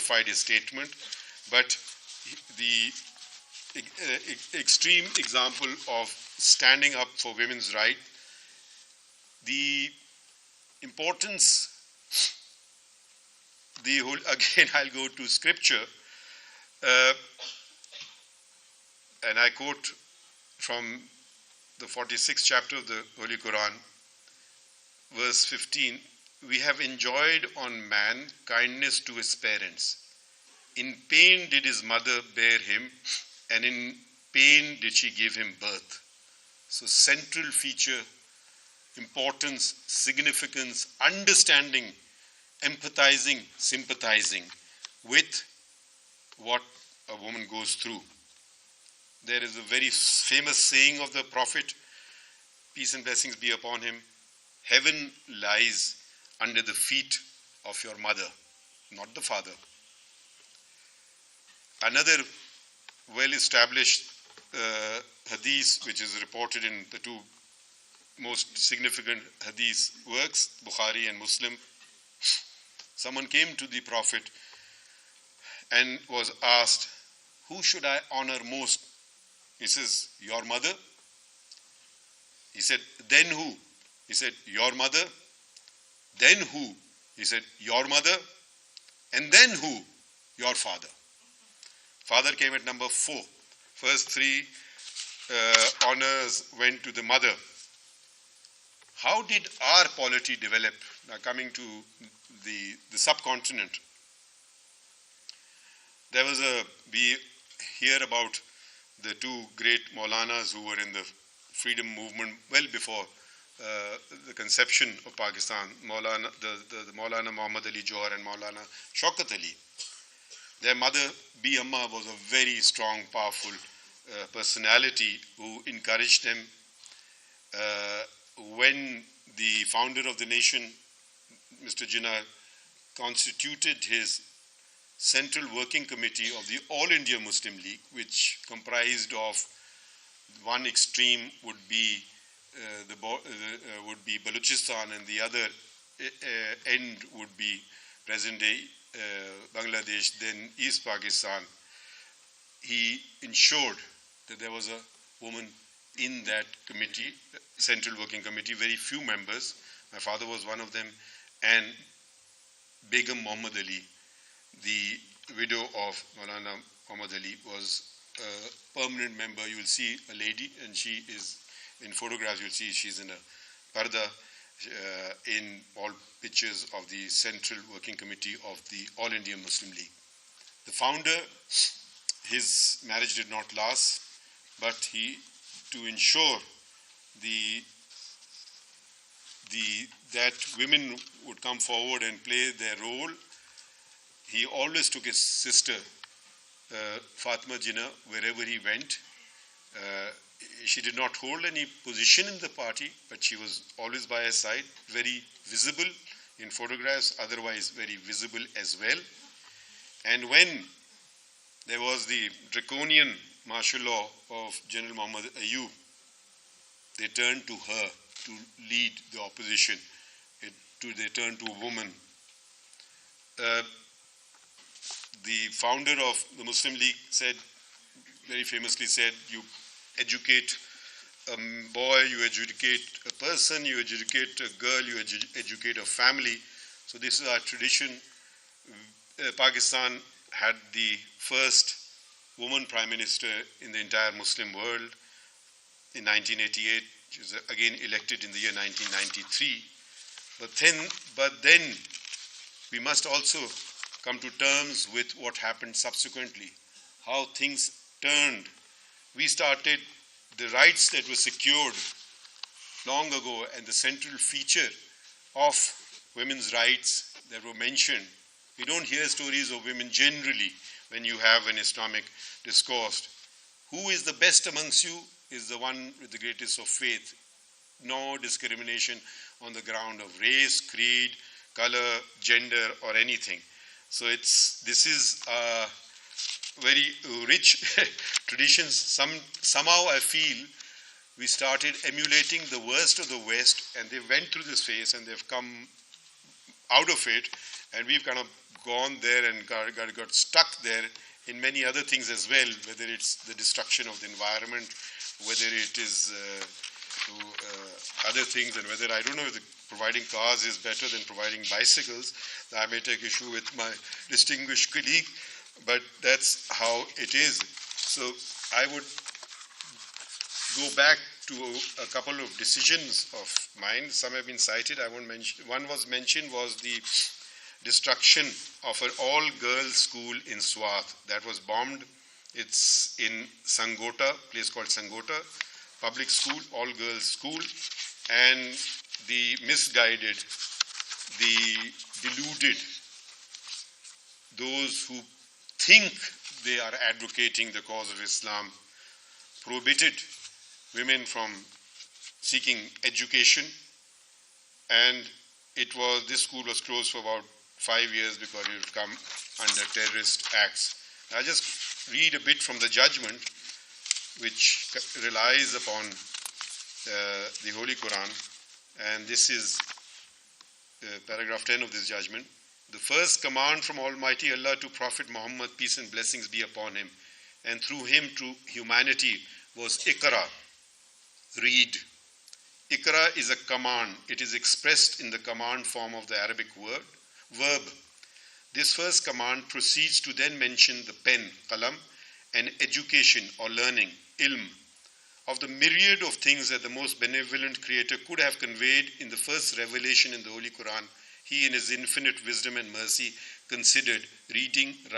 qualified his statement, but the extreme example of standing up for women's rights, the importance, the whole, again I'll go to scripture, and I quote from the 46th chapter of the Holy Quran, verse 15, "We have enjoined on man kindness to his parents. In pain did his mother bear him, and in pain did she give him birth." So central feature, importance, significance, understanding, empathizing, sympathizing with what a woman goes through. There is a very famous saying of the Prophet, peace and blessings be upon him, "Heaven lies under the feet of your mother, not the father." Another well-established hadith, which is reported in the two most significant hadith works, Bukhari and Muslim. Someone came to the Prophet and was asked, "Who should I honor most?" He says, "Your mother." He said, "Then who?" He said, "Your mother." "Then who?" He said, "Your mother." "And then who?" "Your father." Father came at number 4. First 3 honors went to the mother. How did our polity develop? Now coming to the subcontinent. We hear about the two great Maulanas who were in the freedom movement well before the conception of Pakistan, the Maulana Muhammad Ali Johar and Maulana Shaukat Ali. Their mother, B. Amma, was a very strong, powerful personality who encouraged them. When the founder of the nation, Mr. Jinnah, constituted his Central Working Committee of the All India Muslim League, which comprised of one extreme would be Balochistan, and the other end would be present-day Bangladesh, then East Pakistan. He ensured that there was a woman in that committee, Central Working Committee, very few members. My father was one of them, and Begum Muhammad Ali, the widow of Maulana Muhammad Ali, was a permanent member. You will see a lady, and she is, in photographs you'll see she's in a parda in all pictures of the Central Working Committee of the All India Muslim League. The founder, his marriage did not last, but to ensure that women would come forward and play their role, he always took his sister, Fatima Jinnah, wherever he went. She did not hold any position in the party, but she was always by his side, very visible in photographs, otherwise very visible as well. And when there was the draconian martial law of General Muhammad Ayub, they turned to her to lead the opposition. They turned to a woman. The founder of the Muslim League said, very famously said, you educate a boy, you educate a person, you educate a girl, you educate a family. So this is our tradition. Pakistan had the first woman prime minister in the entire Muslim world in 1988. She was again elected in the year 1993. But then we must also come to terms with what happened subsequently, how things turned. We started the rights that were secured long ago, and the central feature of women's rights that were mentioned. We don't hear stories of women generally when you have an Islamic discourse. Who is the best amongst you is the one with the greatest of faith. No discrimination on the ground of race, creed, color, gender, or anything. So this is a very rich tradition. Somehow I feel we started emulating the worst of the West, and they went through this phase and they've come out of it, and we've kind of gone there and got stuck there in many other things as well, whether it's the destruction of the environment, whether it is other things, and whether, I don't know if providing cars is better than providing bicycles. I may take issue with my distinguished colleague, but that's how it is. So I would go back to a couple of decisions of mine. Some have been cited. I won't mention. One was mentioned was the destruction of an all-girls school in Swat that was bombed. It's in Sangota, place called Sangota, public school, all-girls school, and the misguided, the deluded, those who think they are advocating the cause of Islam, prohibited women from seeking education, and this school was closed for about 5 years because it had come under terrorist acts. I'll just read a bit from the judgment, which relies upon the Holy Quran, and this is paragraph 10 of this judgment. The first command from Almighty Allah to Prophet Muhammad, peace and blessings be upon him, and through him to humanity, was Iqra, read. Iqra is a command. It is expressed in the command form of the Arabic verb. This first command proceeds to then mention the pen, qalam, and education or learning, ilm. Of the myriad of things that the most benevolent Creator could have conveyed in the first revelation in the Holy Quran, He in His infinite wisdom and mercy considered reading,